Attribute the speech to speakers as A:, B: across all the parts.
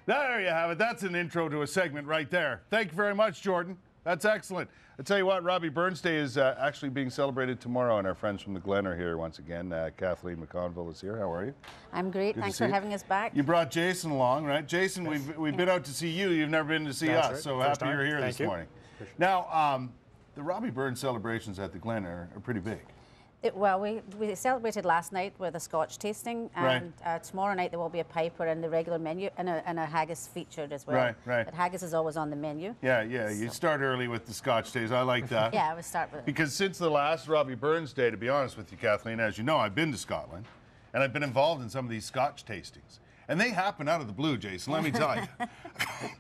A: There you have it. That's an intro to a segment right there. Thank you very much, Jordan. That's excellent. I tell you what, Robbie Burns Day is actually being celebrated tomorrow, and our friends from the Glen are here once again. Kathleen McConville is here. How are you?
B: I'm great.
A: Good
B: Thanks for having us back.
A: You brought Jason along, right? Jason, we've been out to see you. You've never been to see us,
C: right.
A: so
C: First
A: happy
C: time.
A: you're here
C: Thank
A: this
C: you.
A: morning. Now, the Robbie Burns celebrations at the Glen are pretty big.
B: Well, we celebrated last night with a Scotch tasting, and tomorrow night there will be a piper and the regular menu, and a haggis featured as well.
A: Right.
B: But haggis is always on the menu.
A: Yeah. You start early with the Scotch days. I like that.
B: Yeah, we start with it.
A: Because since the last Robbie Burns Day, to be honest with you, Kathleen, as you know, I've been to Scotland, and I've been involved in some of these Scotch tastings. And they happen out of the blue, Jason, let me tell you.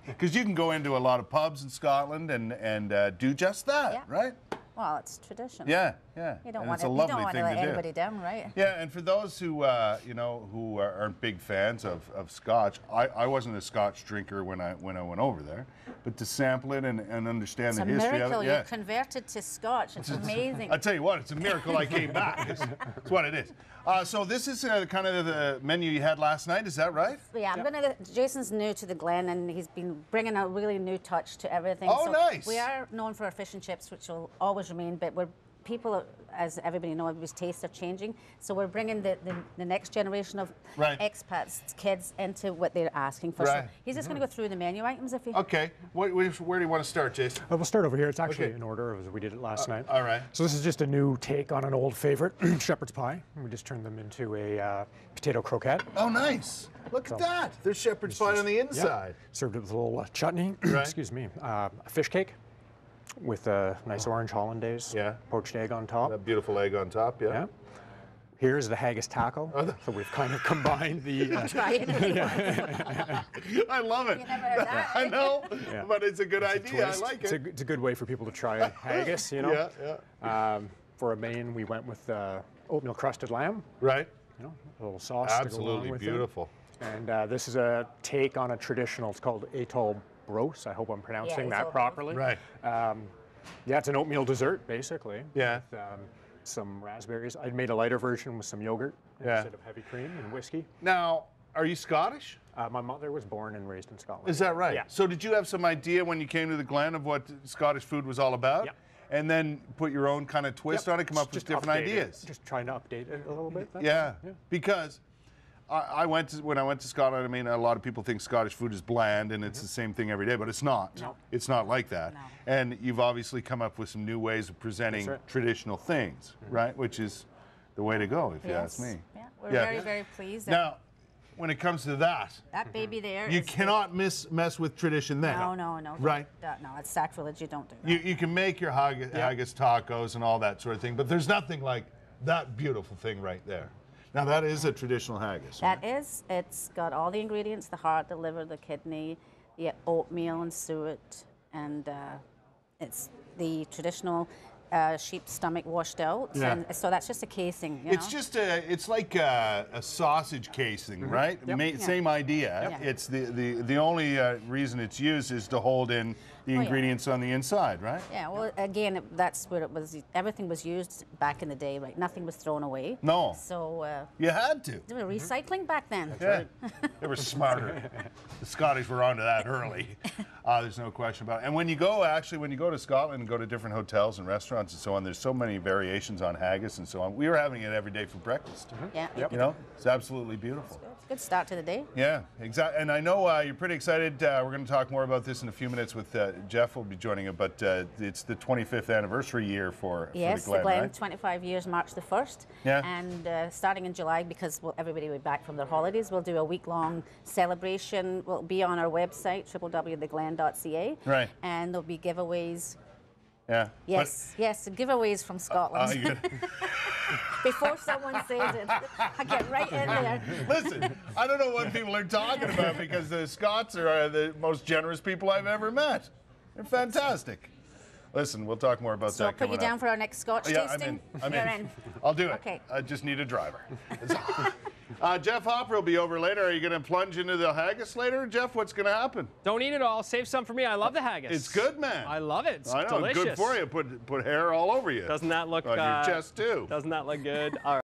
A: Because you can go into a lot of pubs in Scotland and do just that, right?
B: Well, it's tradition.
A: Yeah.
B: You don't
A: And
B: want
A: it's a
B: to
A: lovely thing
B: let
A: to do.
B: anybody down, right?
A: Yeah, and for those who who aren't big fans of Scotch, I wasn't a Scotch drinker when I went over there, but to sample it and understand the history of it.
B: It's a miracle. You converted to Scotch. It's amazing.
A: I tell you what, it's a miracle I came back. It's what it is. So this is kind of the menu you had last night. Is that right?
B: Yeah, Jason's new to the Glen, and he's been bringing a really new touch to everything.
A: Oh,
B: so
A: nice.
B: We are known for our fish and chips, which will always remain, but people, as everybody knows, everybody's tastes are changing. So we're bringing the next generation of expats, kids, into what they're asking for. So he's just going to go through the menu items if you...
A: Okay. Where do you want to start, Jason?
C: We'll start over here. It's actually in order as we did it last night.
A: All right.
C: So this is just a new take on an old favorite, shepherd's pie. We just turned them into a potato croquette.
A: Oh, nice. Look at that. There's shepherd's pie on the inside.
C: Served it with a little chutney, excuse me, a fish cake with a nice orange hollandaise, poached egg on top.
A: That beautiful egg on top, yeah.
C: Here's the haggis taco. So we've kind of combined the...
B: Try it.
A: I love it.
B: You never heard that.
A: I know, but it's a good idea. I like it.
C: It's a good way for people to try haggis, you know. For a main, we went with oatmeal crusted lamb.
A: Right.
C: You know, a little sauce.
A: Absolutely beautiful.
C: And this is a take on a traditional, it's called atoll bros. I hope I'm pronouncing that properly.
A: Right.
C: Yeah, it's an oatmeal dessert, basically.
A: Yeah.
C: With, some raspberries. I made a lighter version with some yogurt instead of heavy cream and whiskey.
A: Now, are you Scottish?
C: My mother was born and raised in Scotland.
A: Is that right?
C: Yeah.
A: So did you have some idea when you came to the Glen of what Scottish food was all about?
C: Yeah.
A: And then put your own kind of twist on it, come up with different ideas?
C: Just trying to update it a little bit.
A: Yeah, because when I went to Scotland, I mean, a lot of people think Scottish food is bland and it's the same thing every day, but it's not.
B: No.
A: It's not like that.
B: No.
A: And you've obviously come up with some new ways of presenting traditional things, right? Which is the way to go, if you ask me.
B: Yeah, we're very, very pleased.
A: Now, when it comes to that
B: baby there,
A: you cannot mess with tradition then.
B: No.
A: Right.
B: No, it's sacrilege. You don't do that.
A: You can make your haggis tacos and all that sort of thing, but there's nothing like that beautiful thing right there. Now that is a traditional haggis.
B: That is. It's got all the ingredients: the heart, the liver, the kidney, the oatmeal and suet, and it's the traditional sheep stomach washed out.
A: Yeah.
B: And so that's just a casing.
A: It's like a sausage casing, right? Same idea.
B: Yeah.
A: It's the only reason it's used is to hold in the ingredients on the inside, right?
B: Yeah. Well, again, that's where it was. Everything was used back in the day. Right? Nothing was thrown away.
A: No.
B: So
A: you had to.
B: they were recycling back then.
A: Yeah. They were smarter. The Scottish were onto that early. There's no question about it. And when you go to Scotland and go to different hotels and restaurants and so on, there's so many variations on haggis and so on. We were having it every day for breakfast.
B: Yeah.
A: You know, it's absolutely beautiful.
B: It's a good start to the day.
A: Yeah, exactly. And I know you're pretty excited. We're going to talk more about this in a few minutes with Jeff will be joining us, but it's the 25th anniversary year for the Glen, right?
B: 25 years, March the 1st.
A: Yeah.
B: And starting in July, because everybody will be back from their holidays, we'll do a week-long celebration. We'll be on our website, www.theglen.ca.
A: Right.
B: And there'll be giveaways.
A: Yeah.
B: Yes, giveaways from Scotland. Before someone says it, I get right in there.
A: Listen, I don't know what people are talking about because the Scots are the most generous people I've ever met. They're fantastic. Listen, we'll talk more about that
B: So I'll
A: coming
B: put you down
A: up.
B: for our next Scotch tasting.
A: I'm
B: You're
A: in. I'll do it.
B: Okay.
A: I just need a driver. Jeff Hopper will be over later. Are you going to plunge into the haggis later, Jeff? What's going to happen?
D: Don't eat it all. Save some for me. I love the haggis.
A: It's good, man.
D: I love it. It's
A: I know,
D: delicious.
A: good for you. Put hair all over you.
D: Doesn't that look...
A: on your chest, too.
D: Doesn't that look good? All right.